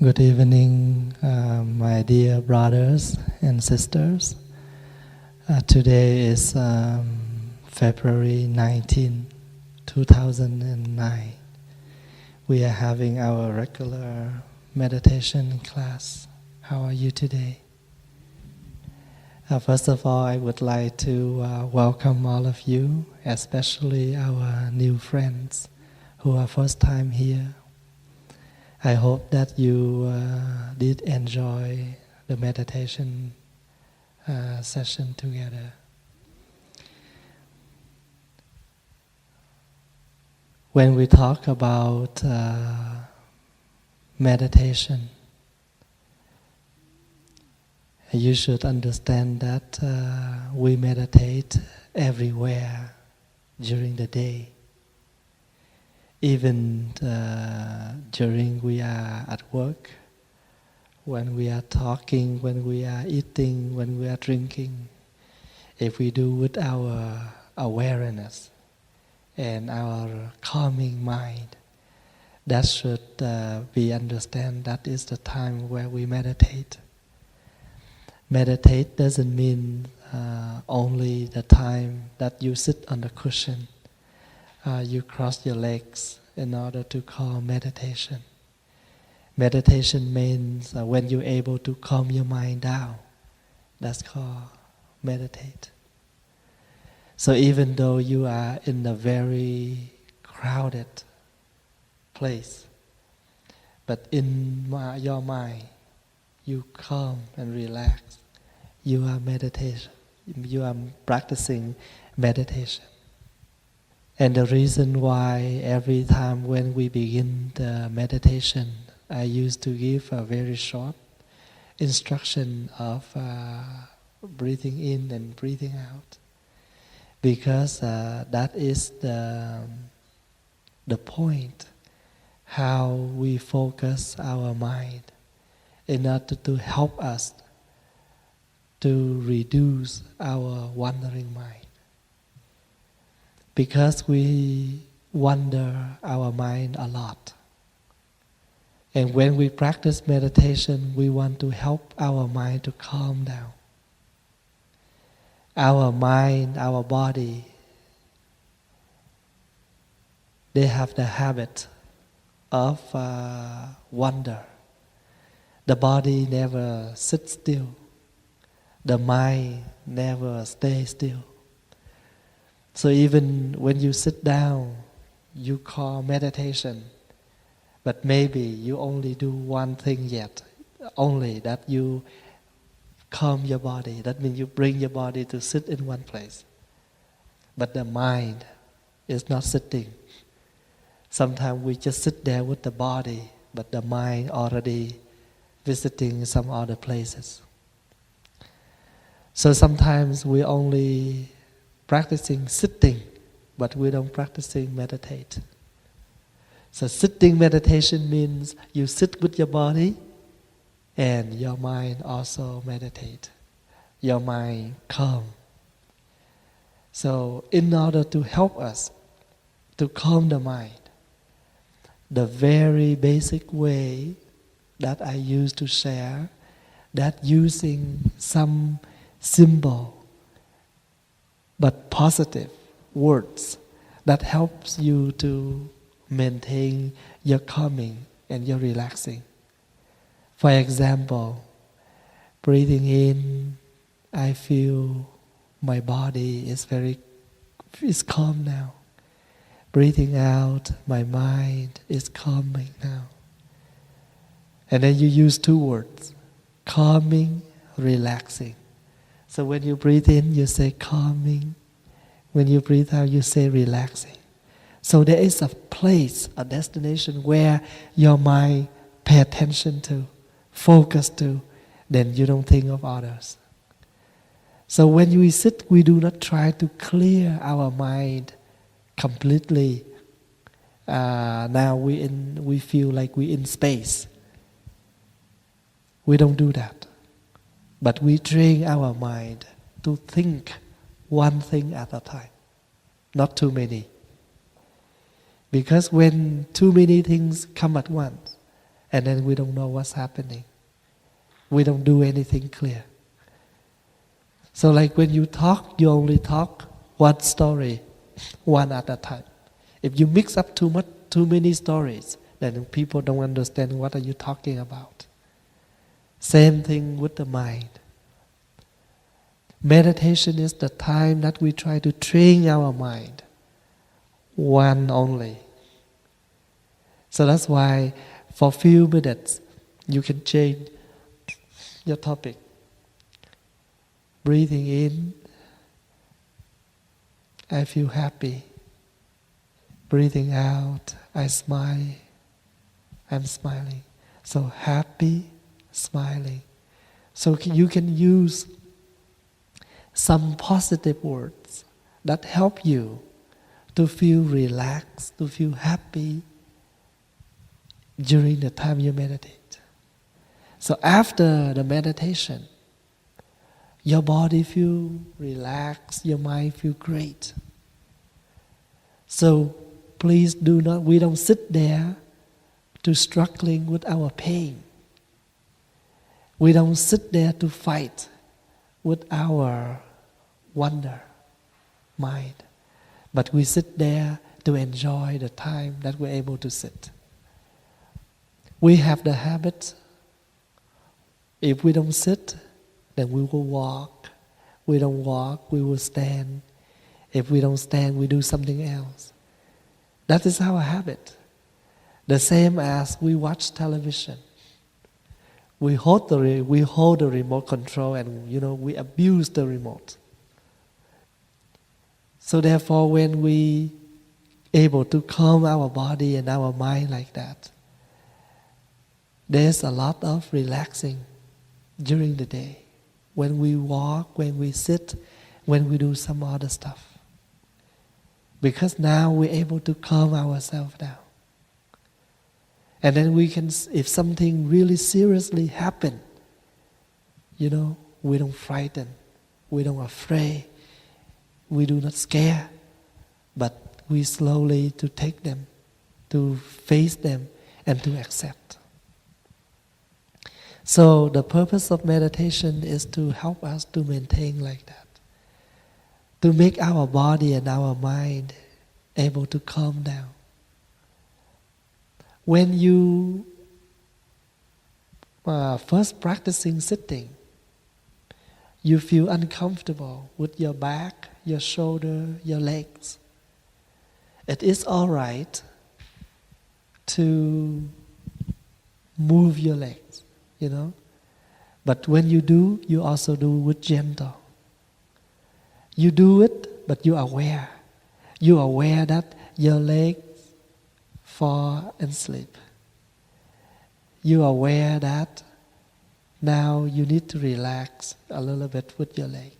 Good evening, my dear brothers and sisters. Today is February 19, 2009. We are having our regular meditation class. How are you today? First of all, I would like to welcome all of you, especially our new friends who are first time here. I hope that you did enjoy the meditation session together. When we talk about meditation, you should understand that we meditate everywhere during the day. Even during we are at work, when we are talking, when we are eating, when we are drinking, if we do with our awareness and our calming mind, that should be understand that is the time where we meditate. Meditate doesn't mean only the time that you sit on the cushion. You cross your legs in order to call meditation. Meditation means when you're able to calm your mind down. That's called meditate. So even though you are in a very crowded place, but in your mind, you calm and relax. You are meditation. You are practicing meditation. And the reason why every time when we begin the meditation, I used to give a very short instruction of breathing in and breathing out. Because that is the point, how we focus our mind in order to help us to reduce our wandering mind. Because we wander our mind a lot. And when we practice meditation, we want to help our mind to calm down. Our mind, our body, they have the habit of wander. The body never sits still. The mind never stays still. So even when you sit down, you call meditation, but maybe you only do one thing yet, only that you calm your body. That means you bring your body to sit in one place. But the mind is not sitting. Sometimes we just sit there with the body, but the mind already visiting some other places. So sometimes we only practicing sitting, but we don't practicing meditate. So sitting meditation means you sit with your body and your mind also meditate. Your mind calm. So in order to help us to calm the mind, the very basic way that I used to share, that using some symbol but positive words that helps you to maintain your calming and your relaxing. For example, breathing in, I feel my body is calm now. Breathing out, my mind is calming now. And then you use two words, calming, relaxing. So when you breathe in, you say calming. When you breathe out, you say relaxing. So there is a place, a destination where your mind pay attention to, focus to, then you don't think of others. So when we sit, we do not try to clear our mind completely. Now we feel like we're in space. We don't do that. But we train our mind to think one thing at a time, not too many. Because when too many things come at once, and then we don't know what's happening. We don't do anything clear. So like when you talk, you only talk one story, one at a time. If you mix up too many stories, then people don't understand what are you talking about. Same thing with the mind. Meditation is the time that we try to train our mind. One only. So that's why for few minutes you can change your topic. Breathing in, I feel happy. Breathing out, I smile. I'm smiling. So happy, smiling. So you can use some positive words that help you to feel relaxed, to feel happy during the time you meditate. So after the meditation, your body feel relaxed, your mind feel great. So please we don't sit there to struggling with our pain. We don't sit there to fight with our wonder mind. But we sit there to enjoy the time that we're able to sit. We have the habit, if we don't sit, then we will walk. We don't walk, we will stand. If we don't stand, we do something else. That is our habit. The same as we watch television. We hold the remote control and we abuse the remote. So therefore, when we able to calm our body and our mind like that, there's a lot of relaxing during the day. When we walk, when we sit, when we do some other stuff. Because now we're able to calm ourselves down. And then we can, if something really seriously happen, we don't frighten, we don't afraid, we do not scare, but we slowly to take them, to face them, and to accept. So the purpose of meditation is to help us to maintain like that, to make our body and our mind able to calm down. When you first practicing sitting, you feel uncomfortable with your back, your shoulder, your legs. It is all right to move your legs, But when you do, you also do with gentle. You do it, but you are aware. You are aware that your legs fall and sleep. You are aware that now you need to relax a little bit with your leg.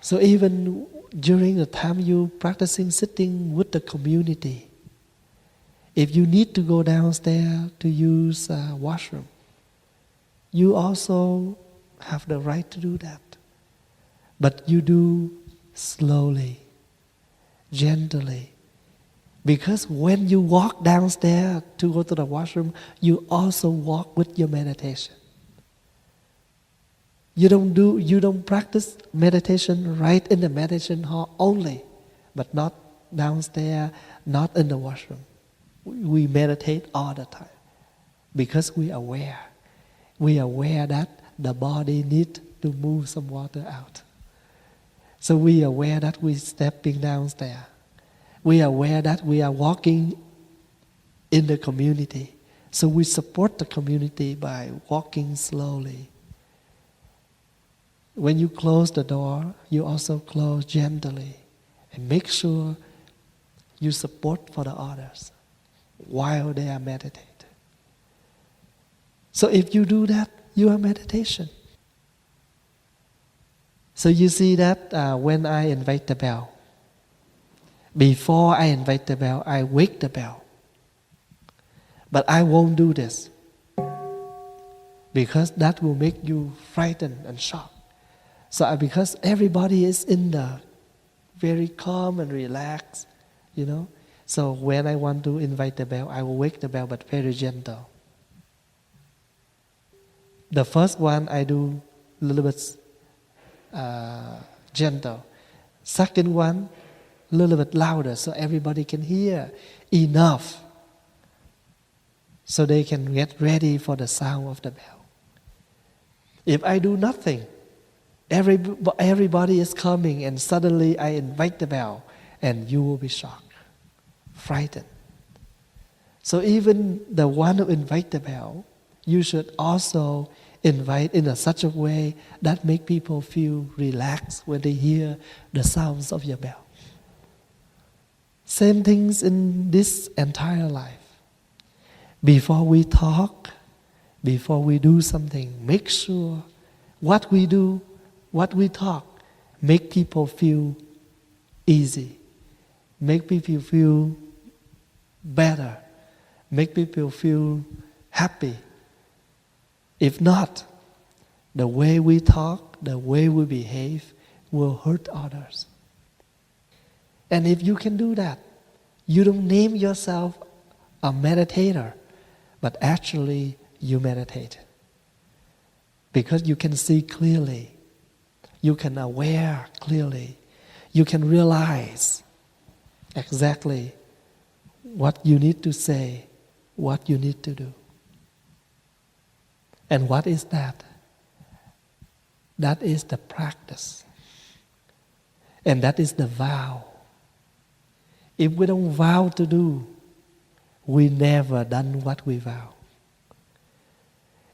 So even during the time you practicing sitting with the community, if you need to go downstairs to use a washroom, you also have the right to do that. But you do slowly, gently. Because when you walk downstairs to go to the washroom, you also walk with your meditation. You don't practice meditation right in the meditation hall only, but not downstairs, not in the washroom. We meditate all the time because we are aware. We are aware that the body needs to move some water out. So we are aware that we're stepping downstairs. We are aware that we are walking in the community. So we support the community by walking slowly. When you close the door, you also close gently and make sure you support for the others while they are meditating. So if you do that, you are meditation. So you see that when I invite the bell, before I invite the bell, I wake the bell. But I won't do this because that will make you frightened and shocked. So because everybody is in the very calm and relaxed, So when I want to invite the bell, I will wake the bell, but very gentle. The first one I do a little bit gentle. Second one, a little bit louder so everybody can hear enough, so they can get ready for the sound of the bell. If I do nothing, everybody is coming and suddenly I invite the bell and you will be shocked, frightened. So even the one who invite the bell, you should also invite in such a way that make people feel relaxed when they hear the sounds of your bell. Same things in this entire life. Before we talk, before we do something, make sure what we do, what we talk, make people feel easy, make people feel better, make people feel happy. If not, the way we talk, the way we behave will hurt others. And if you can do that, you don't name yourself a meditator, but actually you meditate. Because you can see clearly, you can aware clearly, you can realize exactly what you need to say, what you need to do. And what is that? That is the practice. And that is the vow. If we don't vow to do, we never done what we vow.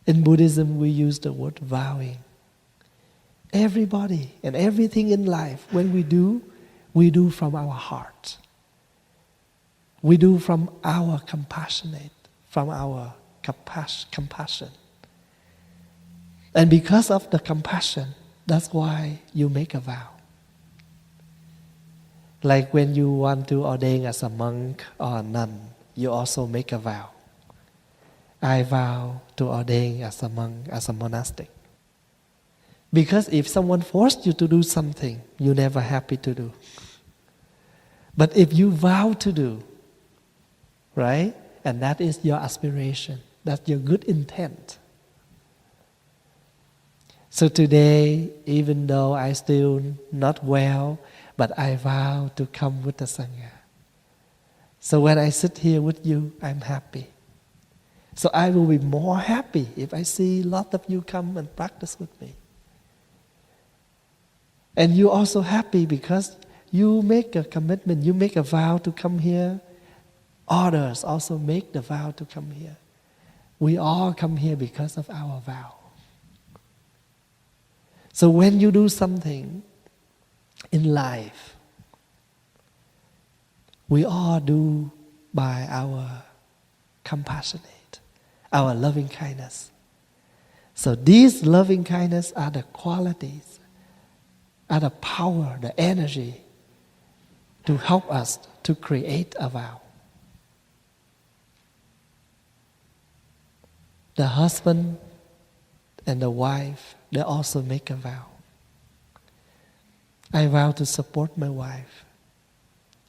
In Buddhism, we use the word vowing. Everybody and everything in life, when we do from our heart. We do from our compassionate, from our compassion. And because of the compassion, that's why you make a vow. Like when you want to ordain as a monk or a nun, you also make a vow. I vow to ordain as a monk, as a monastic. Because if someone forced you to do something, you're never happy to do. But if you vow to do, right? And that is your aspiration, that's your good intent. So today, even though I still not well, but I vow to come with the Sangha. So when I sit here with you, I'm happy. So I will be more happy if I see a lot of you come and practice with me. And you're also happy because you make a commitment, you make a vow to come here. Others also make the vow to come here. We all come here because of our vow. So when you do something in life, we all do by our compassionate, our loving kindness. So these loving kindness are the qualities, are the power, the energy to help us to create a vow. The husband and the wife, they also make a vow. I vow to support my wife.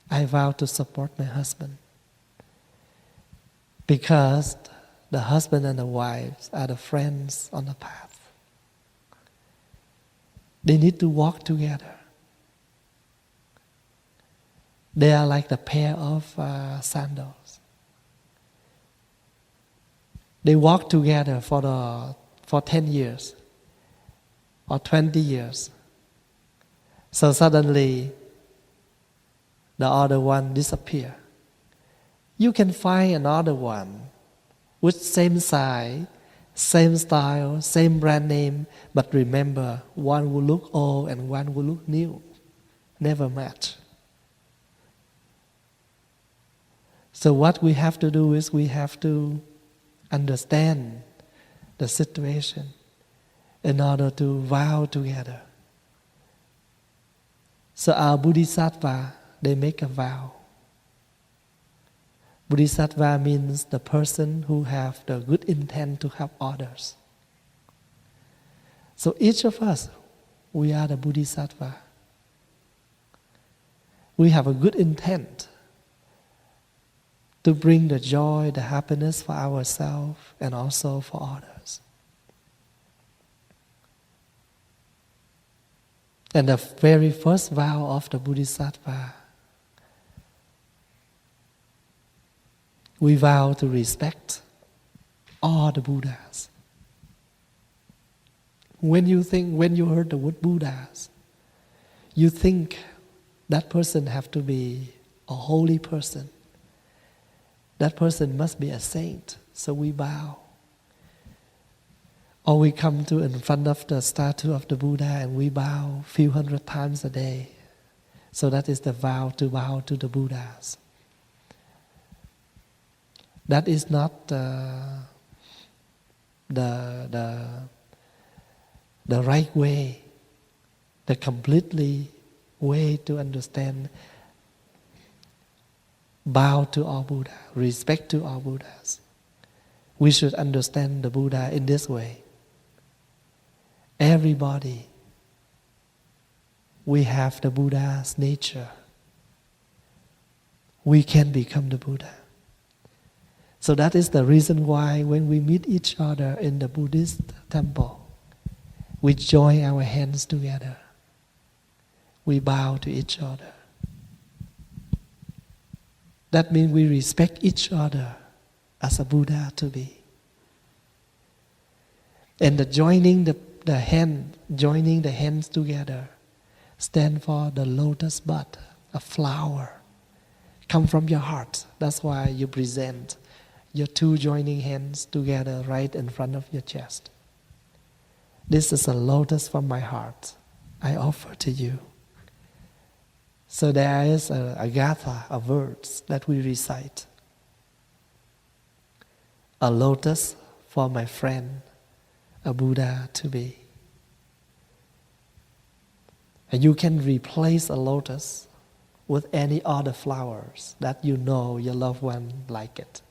I vow to support my husband. Because the husband and the wives are the friends on the path. They need to walk together. They are like the pair of sandals. They walk together for 10 years or 20 years. So suddenly, the other one disappears. You can find another one with same size, same style, same brand name, but remember, one will look old and one will look new. Never match. So what we have to do is we have to understand the situation in order to vow together. So our Bodhisattva, they make a vow. Bodhisattva means the person who have the good intent to help others. So each of us, we are the Bodhisattva. We have a good intent to bring the joy, the happiness for ourselves and also for others. And the very first vow of the Bodhisattva, we vow to respect all the Buddhas. When you heard the word Buddhas, you think that person have to be a holy person. That person must be a saint. So we bow. Or we come to in front of the statue of the Buddha and we bow a few hundred times a day. So that is the vow to bow to the Buddhas. That is not the right way, the completely way to understand bow to all Buddha, respect to all Buddhas. We should understand the Buddha in this way. Everybody, we have the Buddha's nature. We can become the Buddha. So that is the reason why when we meet each other in the Buddhist temple, we join our hands together. We bow to each other. That means we respect each other as a Buddha to be. And the joining the hands together stand for the lotus bud, a flower, come from your heart. That's why you present your two joining hands together right in front of your chest. This is a lotus from my heart I offer to you. So there is a gatha of words that we recite. A lotus for my friend, a Buddha to be. And you can replace a lotus with any other flowers that you know your loved one like it.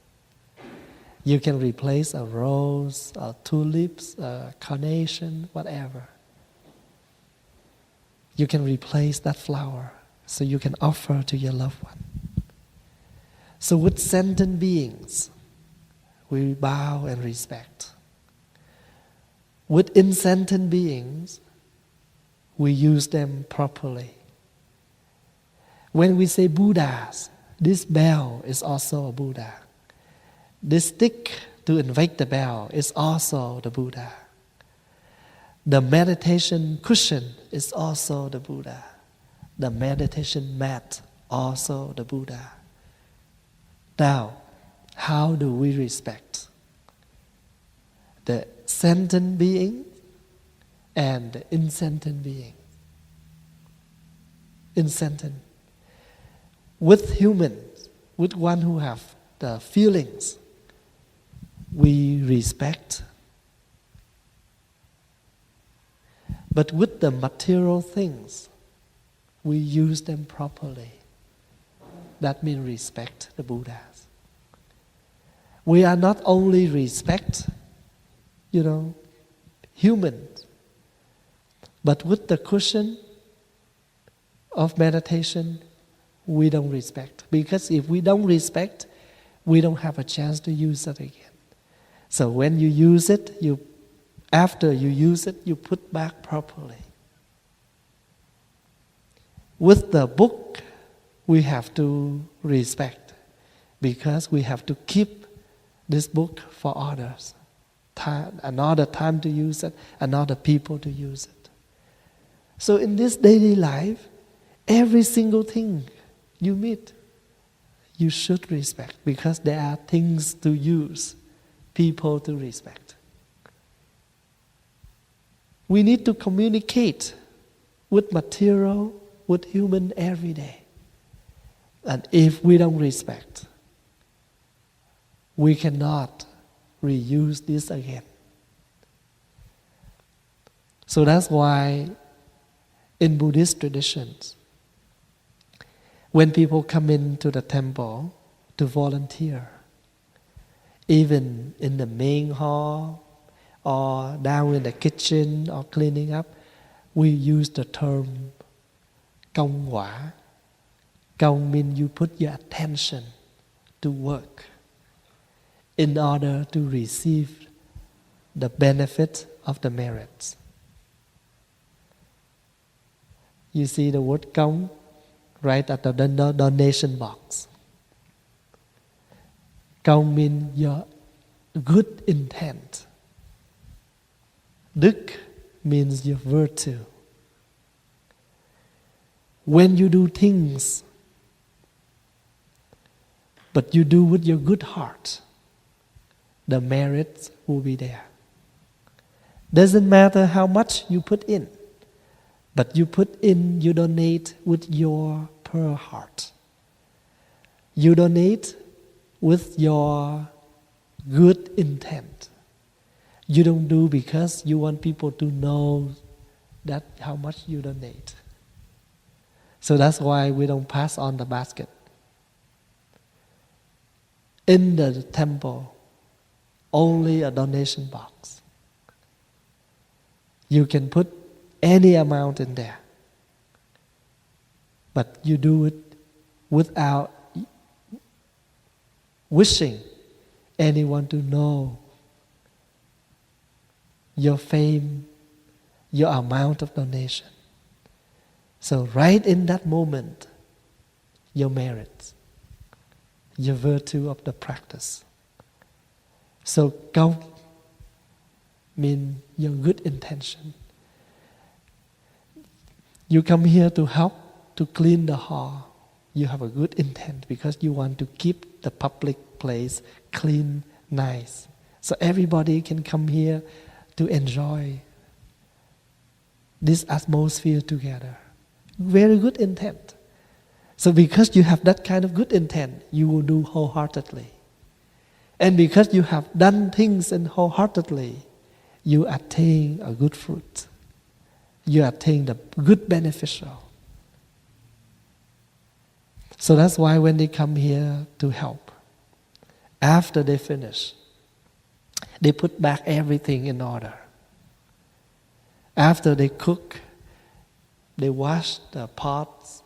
You can replace a rose, a tulips, a carnation, whatever. You can replace that flower so you can offer to your loved one. So with sentient beings, we bow and respect. With insentient beings, we use them properly. When we say Buddhas, this bell is also a Buddha. This stick to invite the bell is also the Buddha. The meditation cushion is also the Buddha. The meditation mat, also the Buddha. Now, how do we respect the sentient being and the insentient being? Insentient. With humans, with one who have the feelings, we respect. But with the material things, we use them properly. That means respect the Buddhas. We are not only respect, humans, but with the cushion of meditation, we don't respect. Because if we don't respect, we don't have a chance to use it again. So when you use it, after you use it, you put back properly. With the book, we have to respect because we have to keep this book for others. Another time to use it, another people to use it. So in this daily life, every single thing you meet, you should respect because there are things to use, people to respect. We need to communicate with material, with human every day. And if we don't respect, we cannot reuse this again. So that's why in Buddhist traditions, when people come into the temple to volunteer, even in the main hall or down in the kitchen or cleaning up, we use the term công quả. Công means you put your attention to work in order to receive the benefit of the merits. you see the word công right at the donation box. Công means your good intent. Đức means your virtue. When you do things, but you do with your good heart, the merits will be there. Doesn't matter how much you put in, but you put in, you donate with your pure heart. You donate with your good intent. You don't do because you want people to know that how much you donate. So that's why we don't pass on the basket. In the temple, only a donation box. You can put any amount in there, but you do it without wishing anyone to know your fame, your amount of donation. So right in that moment, your merits, your virtue of the practice. So công means your good intention. You come here to help to clean the hall. You have a good intent because you want to keep the public place clean, nice. So everybody can come here to enjoy this atmosphere together. Very good intent. So because you have that kind of good intent, you will do wholeheartedly. And because you have done things in wholeheartedly, you attain a good fruit. You attain the good beneficial. So that's why when they come here to help, after they finish, they put back everything in order. After they cook, they wash the pots,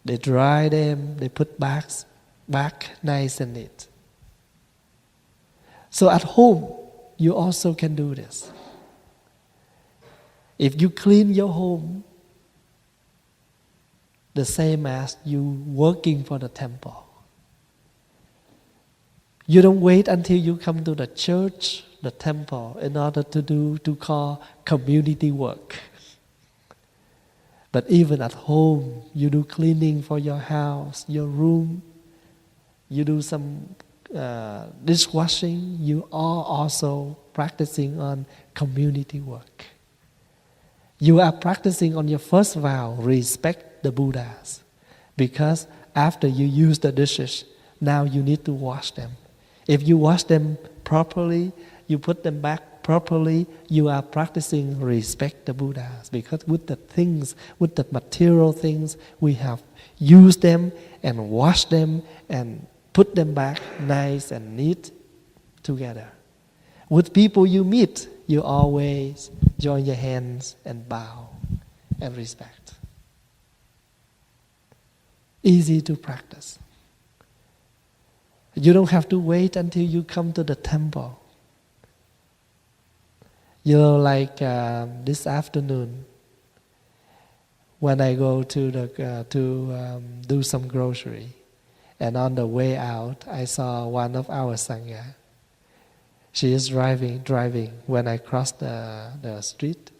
they dry them, they put back nice and neat. So at home, you also can do this. If you clean your home, the same as you working for the temple. You don't wait until you come to the church, the temple, in order to call community work. But even at home, you do cleaning for your house, your room, you do some dishwashing, you are also practicing on community work. You are practicing on your first vow, respect the Buddhas. Because after you use the dishes, now you need to wash them. If you wash them properly, you put them back properly, you are practicing respect the Buddhas. Because with the things, with the material things, we have used them and washed them and put them back nice and neat together. With people you meet, you always join your hands and bow and respect. Easy to practice. You don't have to wait until you come to the temple. You know, like this afternoon, when I go to do some grocery, and on the way out, I saw one of our sangha. She is driving. When I crossed the street,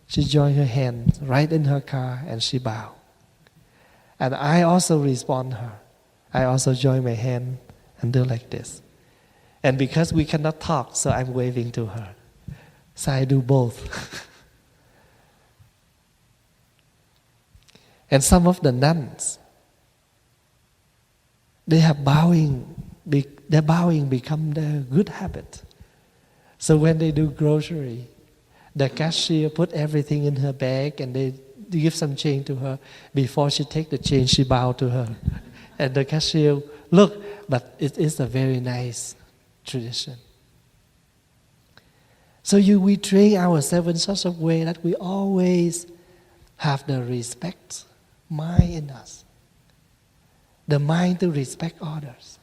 she joined her hand right in her car and she bowed. And I also respond her. I also join my hand and do like this. And because we cannot talk, so I'm waving to her. So I do both. And some of the nuns, their bowing become their good habit. So when they do grocery, the cashier put everything in her bag and they give some change to her. Before she take the change, she bow to her. And the cashier, look, but it is a very nice tradition. So we train ourselves in such a way that we always have the respect mind in us. The mind to respect others.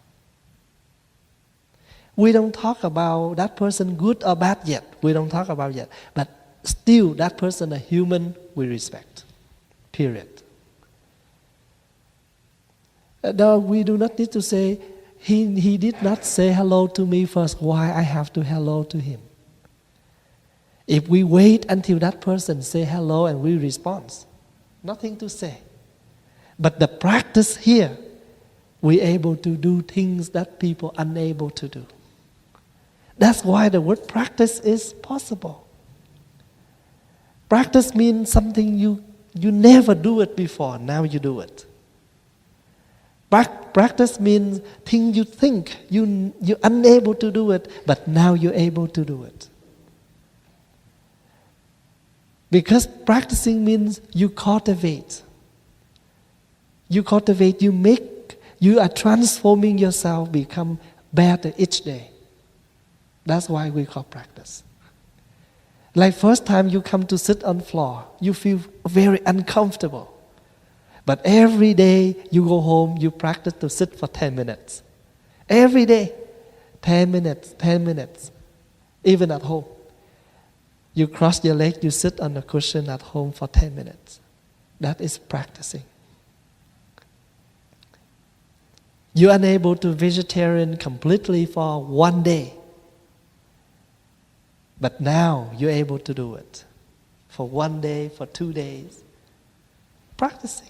We don't talk about that person good or bad yet. We don't talk about yet. But still, that person a human we respect. Period. No, we do not need to say, he did not say hello to me first, why I have to hello to him? If we wait until that person say hello and we respond, nothing to say. But the practice here, we're able to do things that people are unable to do. That's why the word practice is possible. Practice means something you never do it before, now you do it. Practice means things you think you're unable to do it, but now you're able to do it. Because practicing means you cultivate. You cultivate, you are transforming yourself, become better each day. That's why we call practice. Like first time you come to sit on floor, you feel very uncomfortable. But every day you go home, you practice to sit for 10 minutes. Every day, 10 minutes, 10 minutes. Even at home. You cross your leg, you sit on a cushion at home for 10 minutes. That is practicing. You're unable to vegetarian completely for one day. But now you're able to do it. For one day, for 2 days. Practicing.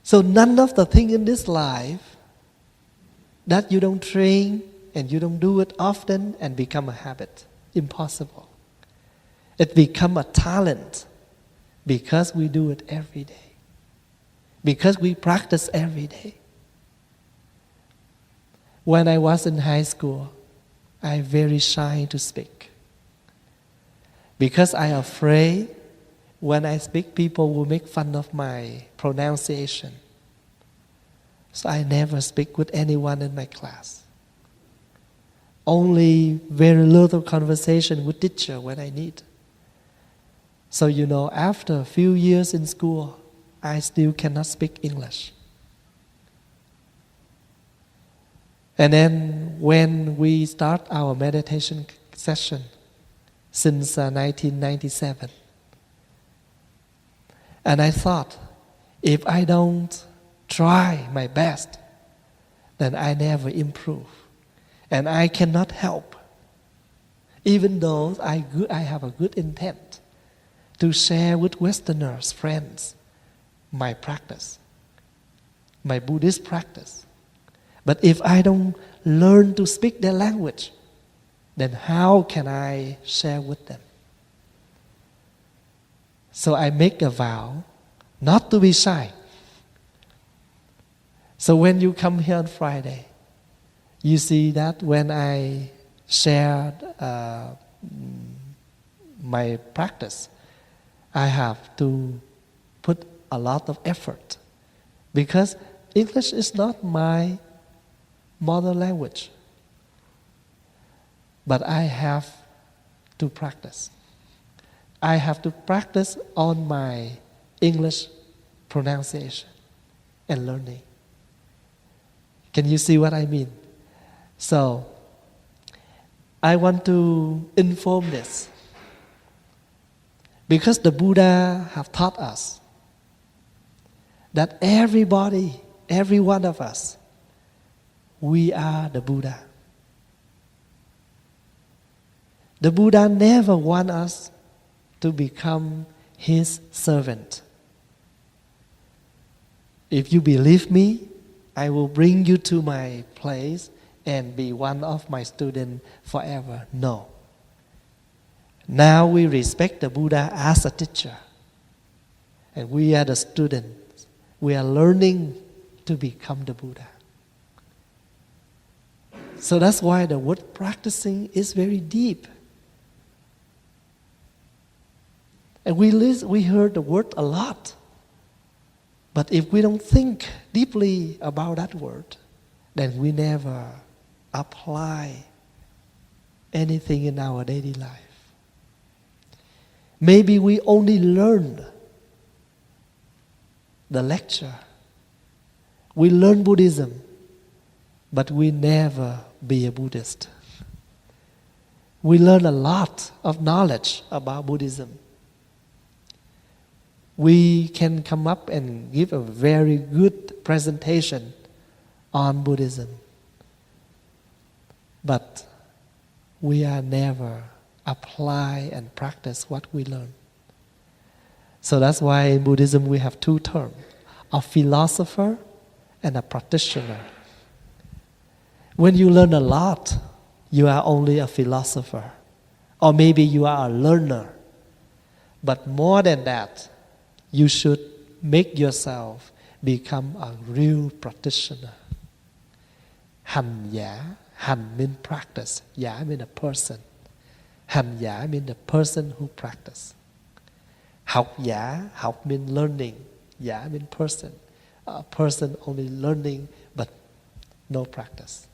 So none of the things in this life that you don't train and you don't do it often and become a habit. Impossible. It become a talent because we do it every day. Because we practice every day. When I was in high school, I'm very shy to speak. Because I'm afraid when I speak, people will make fun of my pronunciation. So I never speak with anyone in my class. Only very little conversation with teacher when I need. So after a few years in school, I still cannot speak English. And then when we start our meditation session, since 1997, and I thought, if I don't try my best, then I never improve. And I cannot help. Even though I have a good intent to share with Westerners, friends, my practice, my Buddhist practice. But if I don't learn to speak their language, then how can I share with them? So I make a vow not to be shy. So when you come here on Friday, you see that when I shared my practice, I have to put a lot of effort because English is not my mother language. But I have to practice. I have to practice on my English pronunciation and learning. Can you see what I mean? So, I want to inform this. Because the Buddha have taught us that everybody, every one of us, we are the Buddha. The Buddha never want us to become his servant. If you believe me, I will bring you to my place and be one of my students forever. No. Now we respect the Buddha as a teacher. And we are the students. We are learning to become the Buddha. So that's why the word practicing is very deep. And we heard the word a lot. But if we don't think deeply about that word, then we never apply anything in our daily life. Maybe we only learn the lecture. We learn Buddhism, but we never be a Buddhist. We learn a lot of knowledge about Buddhism. we can come up and give a very good presentation on Buddhism. But we are never apply and practice what we learn. So that's why in Buddhism we have two terms, a philosopher and a practitioner. When you learn a lot, you are only a philosopher. Or maybe you are a learner. But more than that, you should make yourself become a real practitioner. Hành giả, hành means practice, giả means a person. Hành giả means the person who practice. Học giả, học means learning, giả means person. A person only learning but no practice.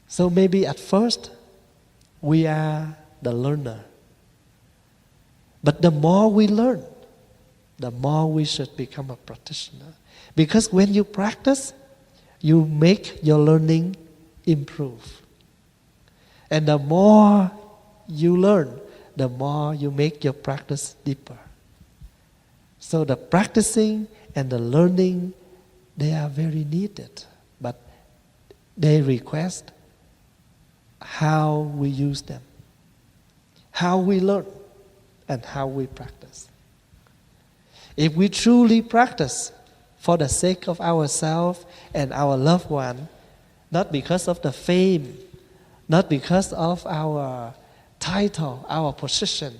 So maybe at first we are the learner. But the more we learn, the more we should become a practitioner. Because when you practice, you make your learning improve. And the more you learn, the more you make your practice deeper. So the practicing and the learning, they are very needed. But they request how we use them, how we learn, and how we practice. If we truly practice for the sake of ourselves and our loved one, not because of the fame, not because of our title, our position,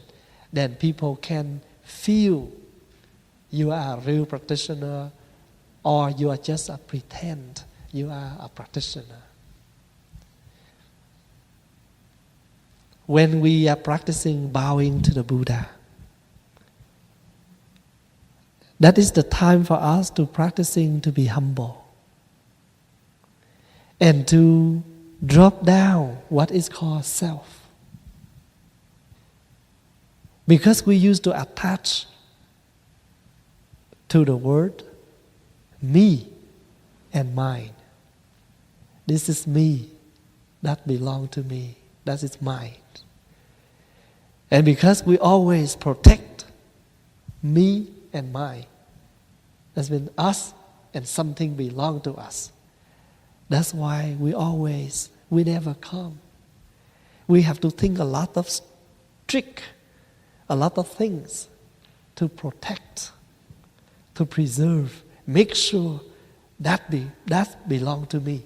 then people can feel you are a real practitioner or you are just a pretend you are a practitioner. When we are practicing bowing to the Buddha, that is the time for us to practicing to be humble and to drop down what is called self. Because we used to attach to the word me and mine. This is me, that belongs to me, that is mine. And because we always protect me and mine, that's been us and something belong to us. That's why we never come. We have to think a lot of trick, a lot of things to protect, to preserve, make sure that belong to me.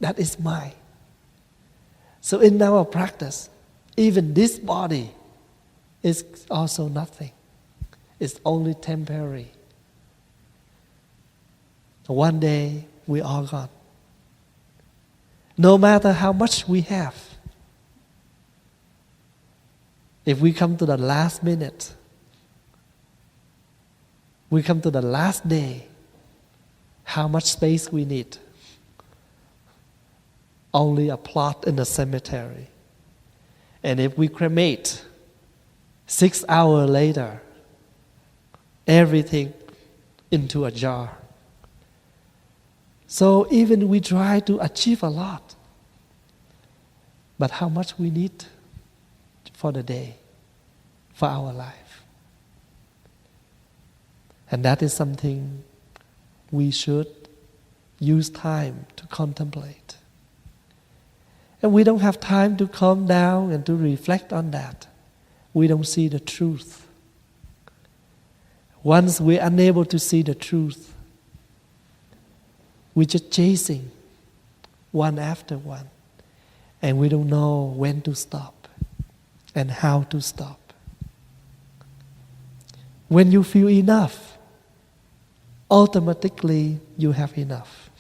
That is mine. So in our practice, even this body is also nothing. It's only temporary. One day we are gone. No matter how much we have, if we come to the last minute, we come to the last day, how much space we need? Only a plot in the cemetery. And if we cremate, 6 hours later, everything into a jar. So even we try to achieve a lot, but how much we need for the day, for our life. And that is something we should use time to contemplate. And we don't have time to calm down and to reflect on that. We don't see the truth. Once we're unable to see the truth, we're just chasing one after one. And we don't know when to stop and how to stop. When you feel enough, automatically you have enough.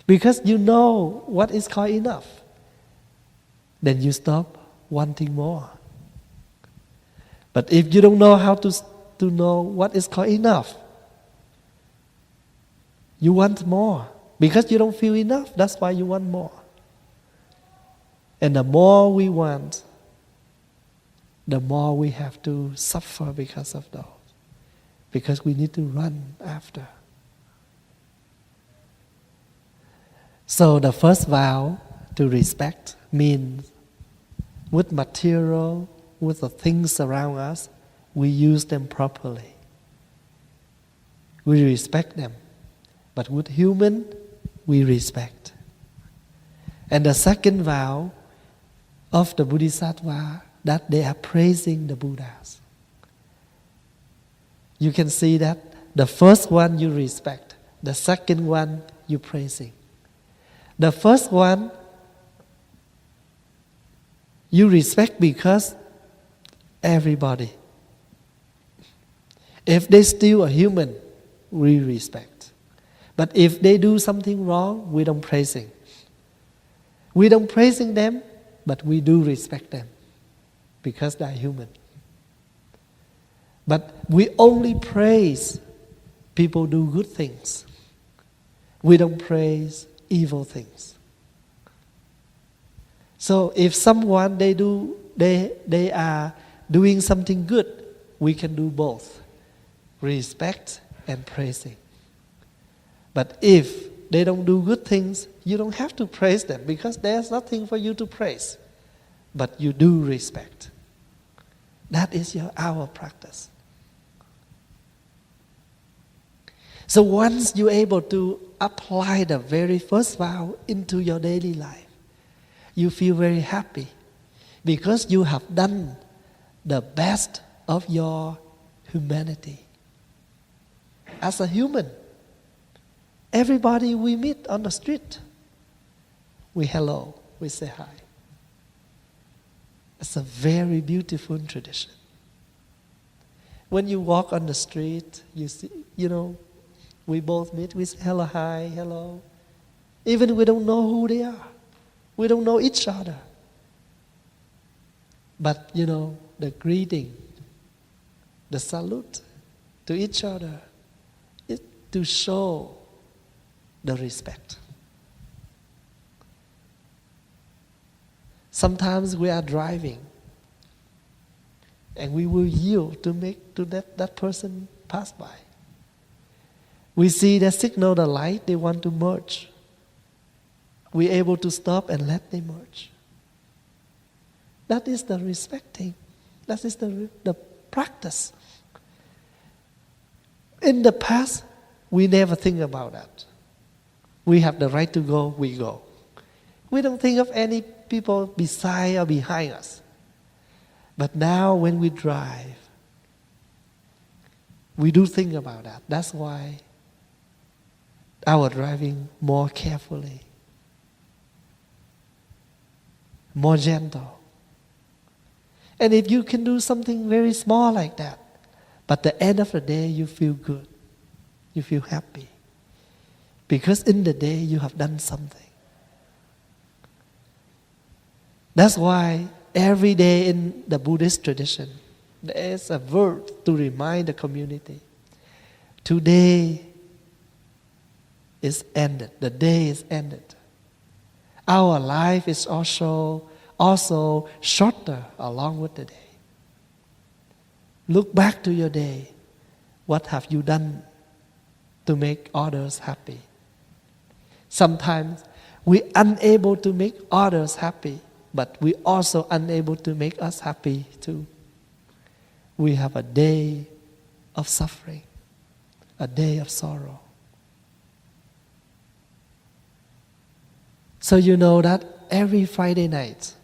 Because you know what is called enough. Then you stop wanting more. But if you don't know how to know what is called enough, you want more. Because you don't feel enough, that's why you want more. And the more we want, the more we have to suffer because of those. Because we need to run after. So the first vow to respect means with material, with the things around us, we use them properly. We respect them. But with human, we respect. And the second vow of the Bodhisattva, that they are praising the Buddhas. You can see that the first one you respect, the second one you praising. The first one you respect because everybody. If they still a human, we respect. But if they do something wrong, we don't praising. We don't praising them, but we do respect them because they are human. But we only praise people do good things. We don't praise evil things. So if someone they are doing something good, we can do both, respect and praising. But if they don't do good things, you don't have to praise them because there's nothing for you to praise. But you do respect. That is our practice. So once you're able to apply the very first vow into your daily life, you feel very happy because you have done the best of your humanity. As a human, everybody we meet on the street, we hello, we say hi. It's a very beautiful tradition. When you walk on the street, you see, we both meet, we say hello, hi, hello. Even we don't know who they are. We don't know each other. But, the greeting, the salute to each other is to show the respect. Sometimes we are driving and we will yield to make to that person pass by. We see the signal, the light, they want to merge. We're able to stop and let them merge. That is the respecting. That is the practice. In the past, we never think about that. We have the right to go, we go. We don't think of any people beside or behind us. But now when we drive, we do think about that. That's why our driving more carefully, more gentle. And if you can do something very small like that, but at the end of the day you feel good, you feel happy. Because in the day you have done something. That's why every day in the Buddhist tradition, there is a word to remind the community. Today is ended. The day is ended. Our life is also shorter along with the day. Look back to your day. What have you done to make others happy? Sometimes we're unable to make others happy, but we're also unable to make us happy too. We have a day of suffering, a day of sorrow. So you know that every Friday night,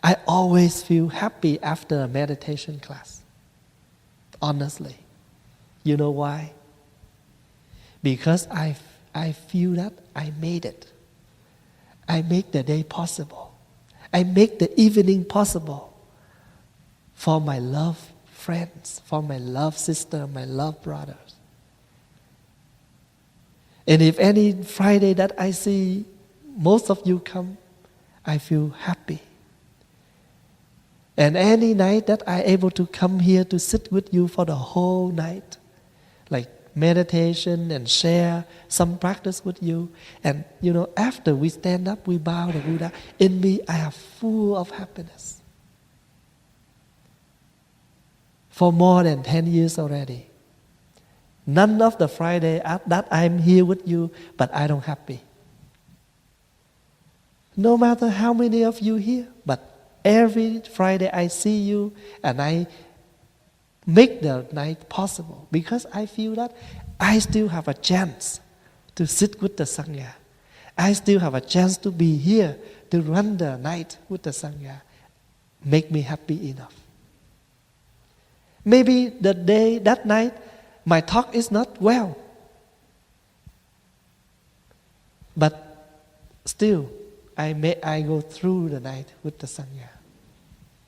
I always feel happy after a meditation class. Honestly. You know why? Because I feel that I made it. I make the day possible. I make the evening possible for my loved friends, for my loved sister, my loved brothers. And if any Friday that I see most of you come, I feel happy. And any night that I'm able to come here to sit with you for the whole night, like meditation and share some practice with you, and after we stand up, we bow the Buddha, in me I am full of happiness. For more than 10 years already. None of the Friday that I'm here with you, but I don't happy. No matter how many of you here, but every Friday I see you and I make the night possible, because I feel that I still have a chance to sit with the Sangha. I still have a chance to be here to run the night with the Sangha. Make me happy enough. Maybe that night, my talk is not well. But still, I go through the night with the Sangha.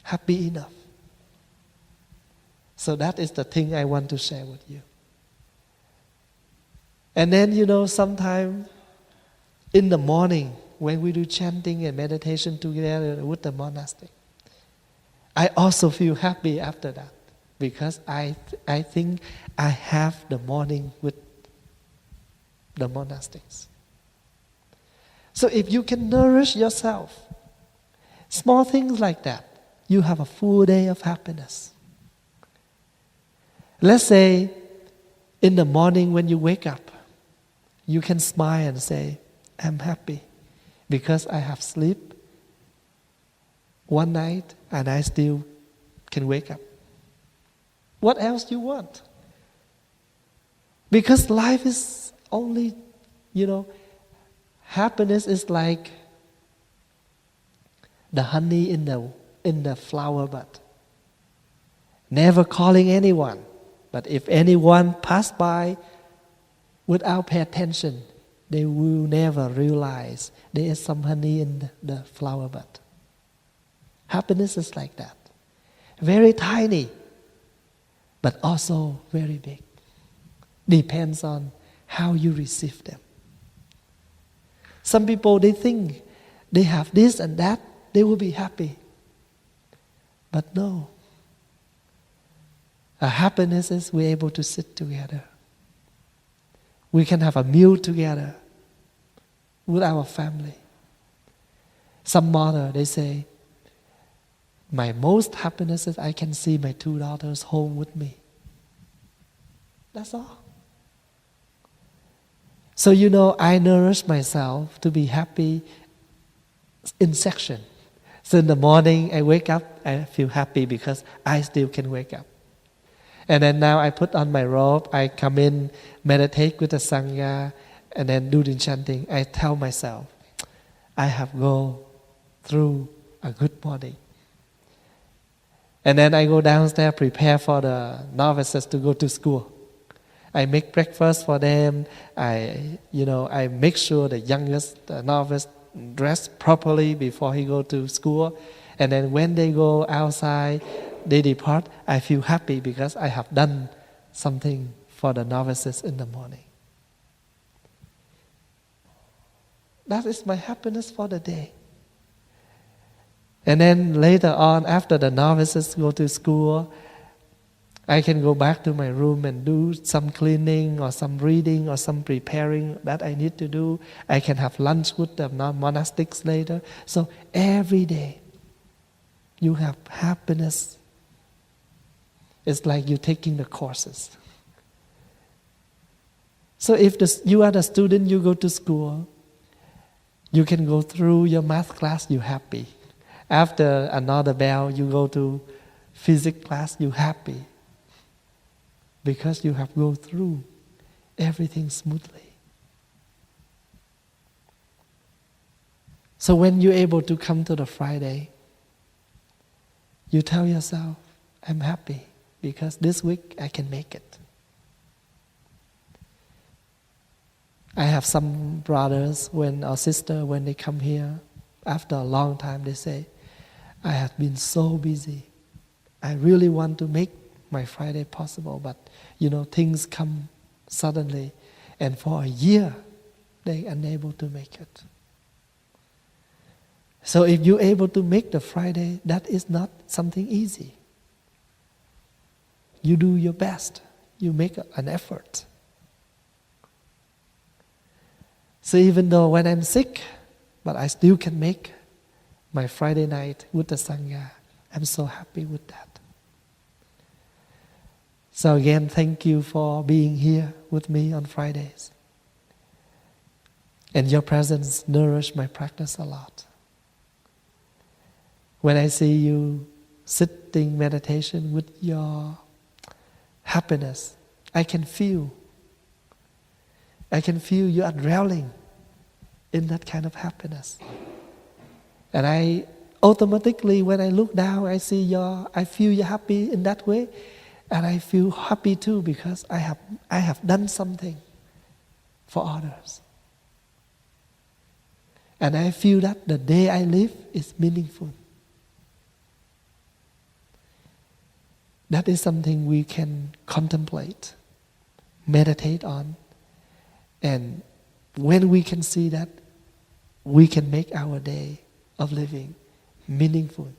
Happy enough. So that is the thing I want to share with you. And then, sometimes in the morning, when we do chanting and meditation together with the monastic, I also feel happy after that, because I think I have the morning with the monastics. So if you can nourish yourself, small things like that, you have a full day of happiness. Let's say in the morning when you wake up, you can smile and say, I'm happy because I have sleep one night and I still can wake up. What else you want? Because life is only, happiness is like the honey in the flower bud. Never calling anyone. But if anyone pass by without pay attention, they will never realize there is some honey in the flower bud. Happiness is like that. Very tiny, but also very big. Depends on how you receive them. Some people, they think they have this and that, they will be happy. But no. Our happiness is we're able to sit together. We can have a meal together with our family. Some mother, they say, my most happiness is I can see my 2 daughters home with me. That's all. So I nourish myself to be happy in section. So in the morning I wake up, I feel happy because I still can wake up. And then now I put on my robe, I come in, meditate with the Sangha, and then do the chanting. I tell myself, I have gone through a good morning. And then I go downstairs, prepare for the novices to go to school. I make breakfast for them. I make sure the youngest novice dress properly before he go to school. And then when they go outside, they depart, I feel happy because I have done something for the novices in the morning. That is my happiness for the day. And then later on, after the novices go to school, I can go back to my room and do some cleaning or some reading or some preparing that I need to do. I can have lunch with the monastics later. So every day, you have happiness. It's like you're taking the courses. So if you are the student, you go to school, you can go through your math class, you're happy. After another bell, you go to physics class, you're happy. Because you have gone through everything smoothly. So when you're able to come to the Friday, you tell yourself, I'm happy because this week I can make it. I have some brothers or sisters, when they come here, after a long time, they say, I have been so busy. I really want to make my Friday possible, but things come suddenly, and for a year, they're unable to make it. So if you're able to make the Friday, that is not something easy. You do your best. You make an effort. So even though when I'm sick, but I still can make my Friday night with the Sangha, I'm so happy with that. So again, thank you for being here with me on Fridays. And your presence nourished my practice a lot. When I see you sitting meditation with your happiness. I can feel you are dwelling in that kind of happiness. And I automatically, when I look down, I feel you happy in that way. And I feel happy too because I have done something for others. And I feel that the day I live is meaningful. That is something we can contemplate, meditate on. And when we can see that, we can make our day of living meaningful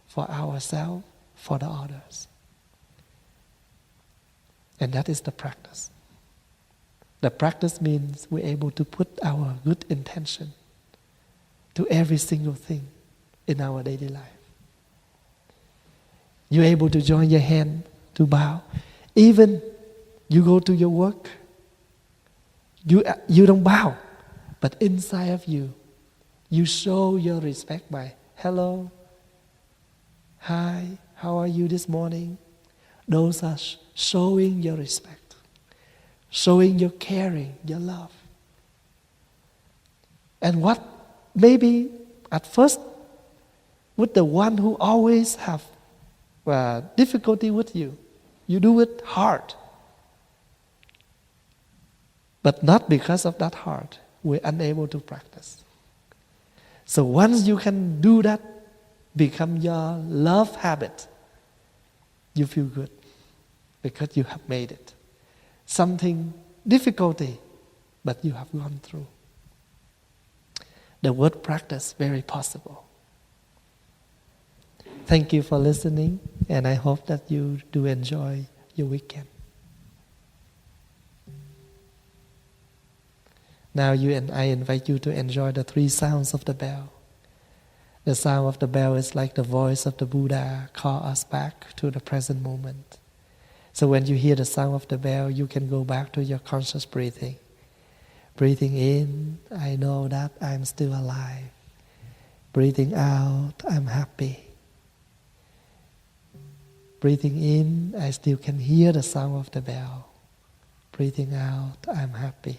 for ourselves, for the others. And that is the practice. The practice means we're able to put our good intention to every single thing in our daily life. You're able to join your hand to bow. Even you go to your work, you don't bow, but inside of you, you show your respect by hello, hi, how are you this morning? Those are showing your respect, showing your caring, your love. And what maybe at first with the one who always have difficulty with you, you do it hard. But not because of that hard, we're unable to practice. So once you can do that, become your love habit, you feel good because you have made it. Something difficulty, but you have gone through. The word practice, very possible. Thank you for listening, and I hope that you do enjoy your weekend. Now I invite you to enjoy the 3 sounds of the bell. The sound of the bell is like the voice of the Buddha, call us back to the present moment. So when you hear the sound of the bell, you can go back to your conscious breathing. Breathing in, I know that I'm still alive. Breathing out, I'm happy. Breathing in, I still can hear the sound of the bell. Breathing out, I'm happy.